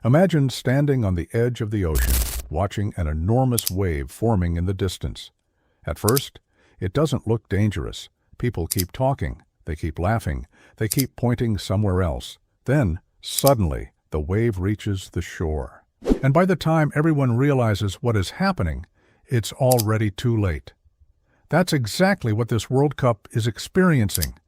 Imagine standing on the edge of the ocean, watching an enormous wave forming in the distance. At first, it doesn't look dangerous. People keep talking, they keep laughing, they keep pointing somewhere else. Then, suddenly, the wave reaches the shore. And by the time everyone realizes what is happening, it's already too late. That's exactly what this World Cup is experiencing.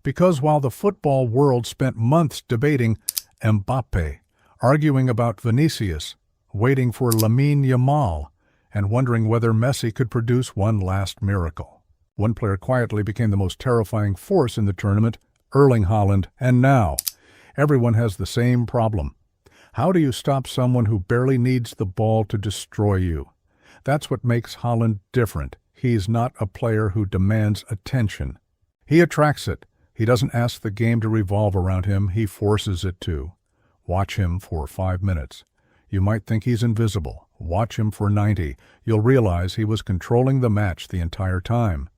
Because while the football world spent months debating Mbappe, arguing about Vinicius, waiting for Lamine Yamal, and wondering whether Messi could produce one last miracle, one player quietly became the most terrifying force in the tournament, Erling Haaland, and now everyone has the same problem. How do you stop someone who barely needs the ball to destroy you? That's what makes Haaland different. He's not a player who demands attention. He attracts it. He doesn't ask the game to revolve around him, he forces it to. Watch him for 5 minutes. You might think he's invisible. Watch him for 90. You'll realize he was controlling the match the entire time.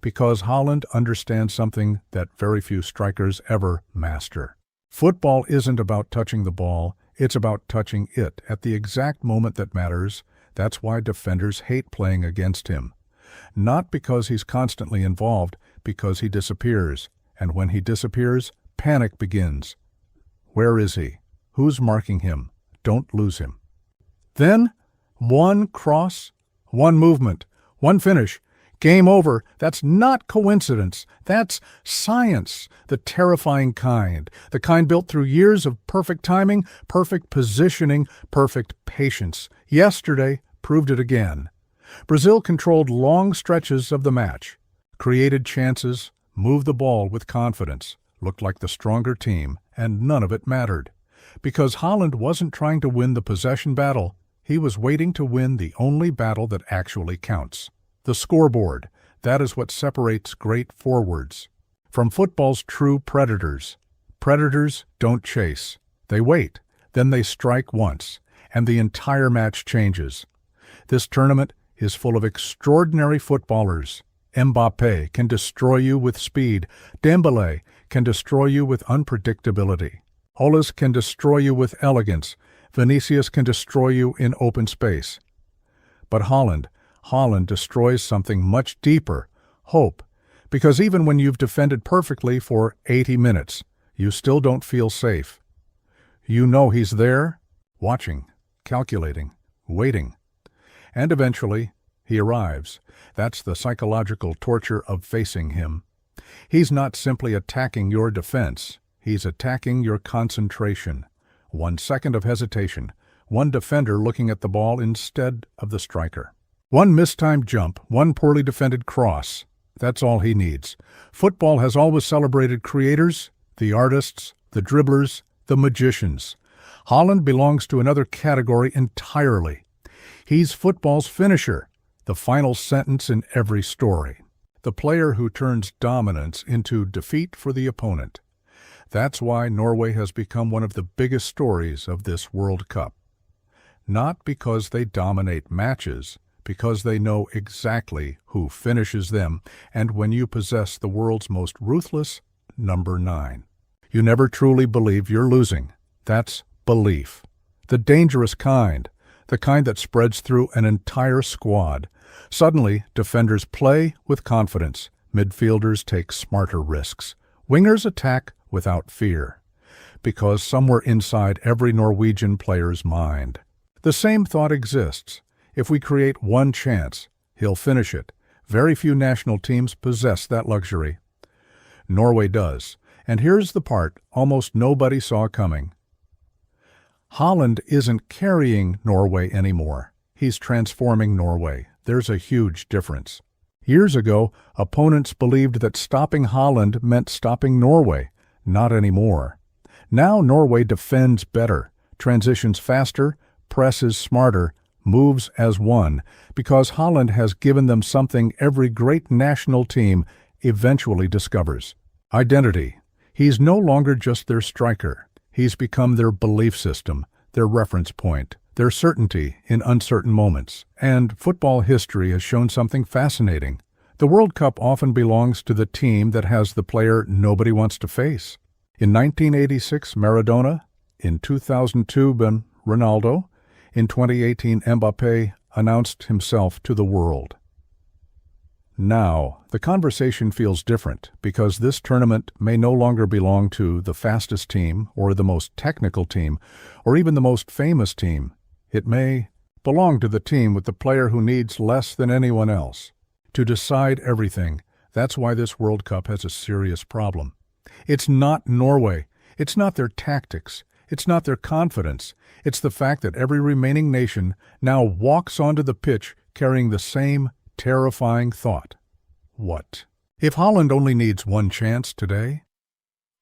Because Haaland understands something that very few strikers ever master. Football isn't about touching the ball, it's about touching it at the exact moment that matters. That's why defenders hate playing against him. Not because he's constantly involved, because he disappears. And when he disappears, panic begins. Where is he? Who's marking him? Don't lose him. Then, one cross, one movement, one finish. Game over. That's not coincidence. That's science, the terrifying kind. The kind built through years of perfect timing, perfect positioning, perfect patience. Yesterday proved it again. Brazil controlled long stretches of the match, created chances, moved the ball with confidence, looked like the stronger team, and none of it mattered. Because Haaland wasn't trying to win the possession battle, he was waiting to win the only battle that actually counts. The scoreboard. That is what separates great forwards from football's true predators. Predators don't chase. They wait. Then they strike once, and the entire match changes. This tournament is full of extraordinary footballers. Mbappe can destroy you with speed. Dembélé can destroy you with unpredictability. Haaland can destroy you with elegance. Vinicius can destroy you in open space. But Haaland destroys something much deeper, hope, because even when you've defended perfectly for 80 minutes, you still don't feel safe. You know he's there, watching, calculating, waiting. And eventually, he arrives. That's the psychological torture of facing him. He's not simply attacking your defense. He's attacking your concentration. 1 second of hesitation. One defender looking at the ball instead of the striker. One mistimed jump, one poorly defended cross. That's all he needs. Football has always celebrated creators, the artists, the dribblers, the magicians. Haaland belongs to another category entirely. He's football's finisher, the final sentence in every story. The player who turns dominance into defeat for the opponent. That's why Norway has become one of the biggest stories of this World Cup. Not because they dominate matches, because they know exactly who finishes them, and when you possess the world's most ruthless number 9. You never truly believe you're losing. That's belief. The dangerous kind, the kind that spreads through an entire squad. Suddenly, defenders play with confidence. Midfielders take smarter risks. Wingers attack without fear, because somewhere inside every Norwegian player's mind, the same thought exists. If we create one chance, he'll finish it. Very few national teams possess that luxury. Norway does. And here's the part almost nobody saw coming. Haaland isn't carrying Norway anymore. He's transforming Norway. There's a huge difference. Years ago, opponents believed that stopping Haaland meant stopping Norway. Not anymore. Now Norway defends better, transitions faster, presses smarter, moves as one, because Haaland has given them something every great national team eventually discovers. Identity. He's no longer just their striker. He's become their belief system, their reference point, their certainty in uncertain moments. And football history has shown something fascinating. The World Cup often belongs to the team that has the player nobody wants to face. In 1986, Maradona. In 2002, Ben Ronaldo. In 2018, Mbappé announced himself to the world. Now, the conversation feels different because this tournament may no longer belong to the fastest team or the most technical team or even the most famous team. It may belong to the team with the player who needs less than anyone else to decide everything. That's why this World Cup has a serious problem. It's not Norway. It's not their tactics. It's not their confidence. It's the fact that every remaining nation now walks onto the pitch carrying the same terrifying thought. What if Haaland only needs one chance today?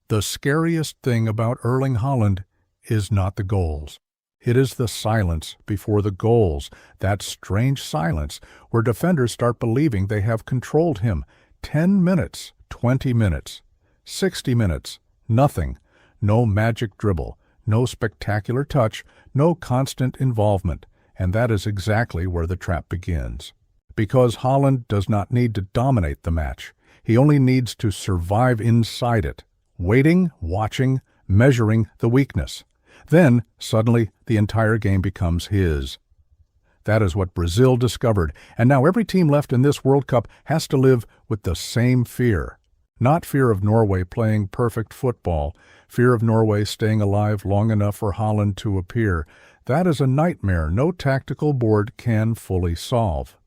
The scariest thing about Erling Haaland is not the goals. It is the silence before the goals, that strange silence where defenders start believing they have controlled him. 10 minutes, 20 minutes, 60 minutes, nothing. No magic dribble, no spectacular touch, no constant involvement. And that is exactly where the trap begins. Because Haaland does not need to dominate the match. He only needs to survive inside it, waiting, watching, measuring the weakness. Then, suddenly, the entire game becomes his. That is what Brazil discovered, and now every team left in this World Cup has to live with the same fear. Not fear of Norway playing perfect football, fear of Norway staying alive long enough for Haaland to appear. That is a nightmare no tactical board can fully solve.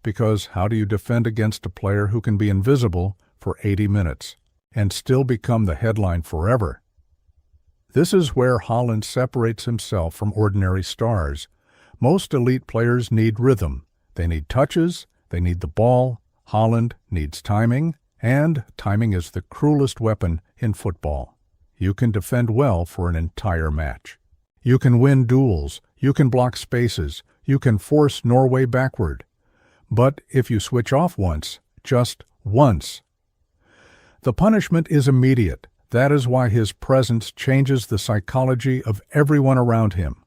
Because how do you defend against a player who can be invisible for 80 minutes and still become the headline forever? This is where Haaland separates himself from ordinary stars. Most elite players need rhythm. They need touches, they need the ball. Haaland needs timing, and timing is the cruelest weapon in football. You can defend well for an entire match. You can win duels, you can block spaces, you can force Norway backward. But if you switch off once, just once, the punishment is immediate. That is why his presence changes the psychology of everyone around him.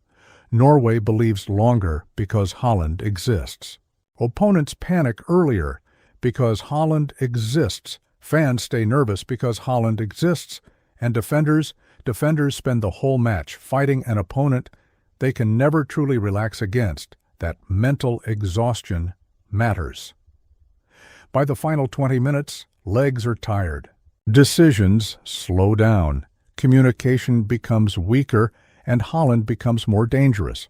Norway believes longer because Haaland exists. Opponents panic earlier because Haaland exists. Fans stay nervous because Haaland exists. And defenders spend the whole match fighting an opponent they can never truly relax against. That mental exhaustion matters. By the final 20 minutes, legs are tired. Decisions slow down, communication becomes weaker, and Haaland becomes more dangerous.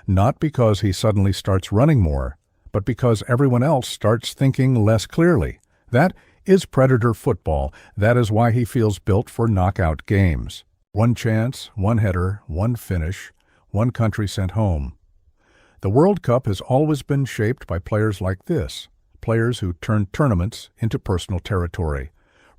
Not because he suddenly starts running more, but because everyone else starts thinking less clearly. That is predator football. That is why he feels built for knockout games. One chance, one header, one finish, one country sent home. The World Cup has always been shaped by players like this, players who turn tournaments into personal territory.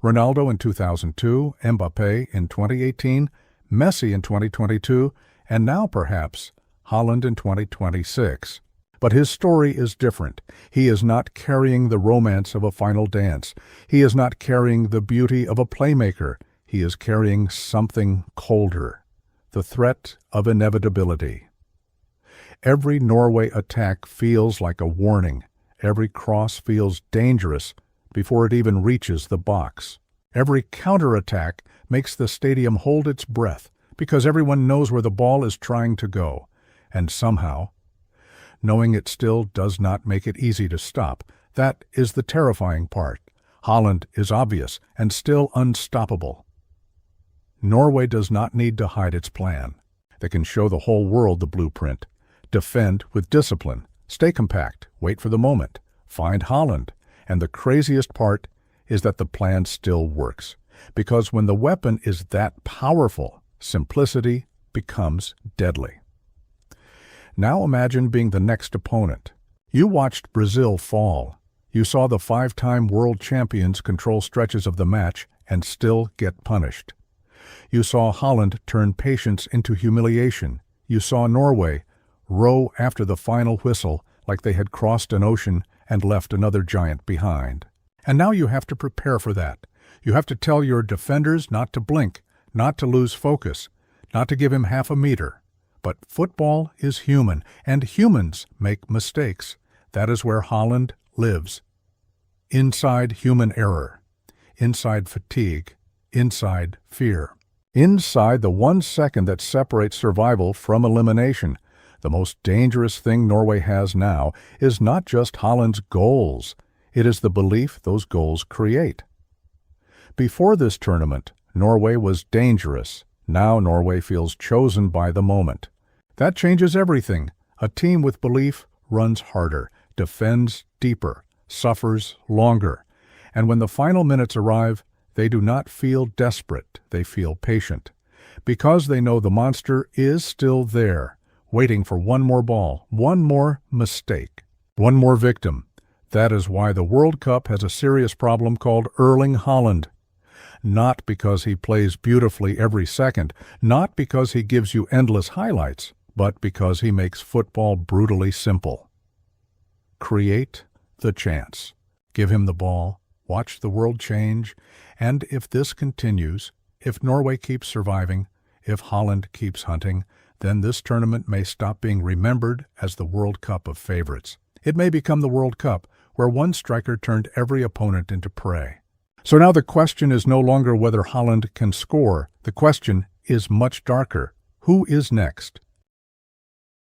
Ronaldo in 2002, Mbappé in 2018, Messi in 2022, and now perhaps Haaland in 2026. But his story is different. He is not carrying the romance of a final dance. He is not carrying the beauty of a playmaker. He is carrying something colder, the threat of inevitability. Every Norway attack feels like a warning. Every cross feels dangerous before it even reaches the box. Every counterattack makes the stadium hold its breath because everyone knows where the ball is trying to go. And somehow, knowing it still does not make it easy to stop. That is the terrifying part. Haaland is obvious and still unstoppable. Norway does not need to hide its plan. They can show the whole world the blueprint. Defend with discipline. Stay compact. Wait for the moment. Find Haaland. And the craziest part is that the plan still works. Because when the weapon is that powerful, simplicity becomes deadly. Now imagine being the next opponent. You watched Brazil fall. You saw the 5-time world champions control stretches of the match and still get punished. You saw Haaland turn patience into humiliation. You saw Norway row after the final whistle like they had crossed an ocean and left another giant behind. And now you have to prepare for that. You have to tell your defenders not to blink, not to lose focus, not to give him half a meter. But football is human, and humans make mistakes. That is where Haaland lives. Inside human error, inside fatigue, inside fear. Inside the 1 second that separates survival from elimination, the most dangerous thing Norway has now is not just Haaland's goals. It is the belief those goals create. Before this tournament, Norway was dangerous. Now Norway feels chosen by the moment. That changes everything. A team with belief runs harder, defends deeper, suffers longer. And when the final minutes arrive, they do not feel desperate, they feel patient. Because they know the monster is still there, waiting for one more ball, one more mistake, one more victim. That is why the World Cup has a serious problem called Erling Haaland. Not because he plays beautifully every second, not because he gives you endless highlights, but because he makes football brutally simple. Create the chance. Give him the ball. Watch the world change. And if this continues, if Norway keeps surviving, if Haaland keeps hunting, then this tournament may stop being remembered as the World Cup of favorites. It may become the World Cup, where one striker turned every opponent into prey. So now the question is no longer whether Haaland can score. The question is much darker. Who is next?